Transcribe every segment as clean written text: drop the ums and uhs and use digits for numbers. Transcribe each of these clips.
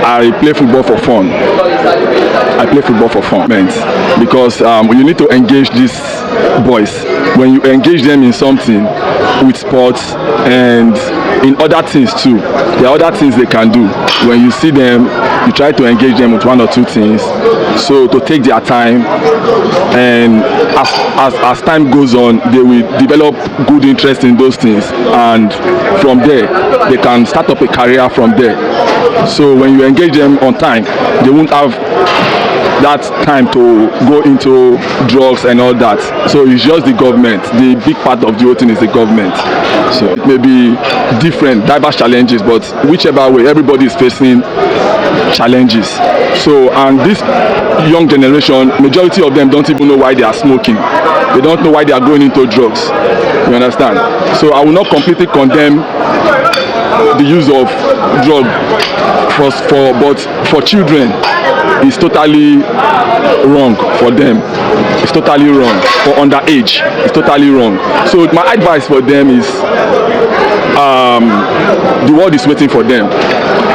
I play football for fun. I play football for fun, because you need to engage these boys. When you engage them in something, with sports and in other things too, there are other things they can do. When you see them, you try to engage them with one or two things, so to take their time, and as time goes on, they will develop good interest in those things, and from there they can start up a career from there. So when you engage them on time, they won't have that time to go into drugs and all that. So it's just the government. The big part of the whole thing is the government. So it may be different, diverse challenges, but whichever way, everybody is facing challenges. So, and this young generation, majority of them don't even know why they are smoking. They don't know why they are going into drugs. You understand? So I will not completely condemn the use of drug but for children, it's totally wrong for them. It's totally wrong. For underage, it's totally wrong. So my advice for them is, the world is waiting for them.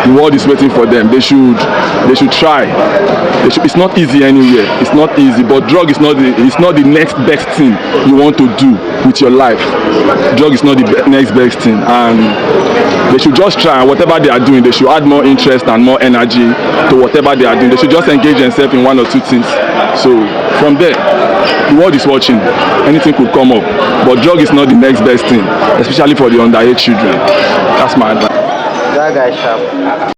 The world is waiting for them. They should try. It's not easy anywhere. It's not easy. But drug is not the next best thing you want to do with your life. Drug is not the next best thing, and they should just try. And whatever they are doing, they should add more interest and more energy to whatever they are doing. They should just engage themselves in one or two things. So from there, the world is watching. Anything could come up, but drug is not the next best thing, especially for the underage children. That's my advice. That guy sharp.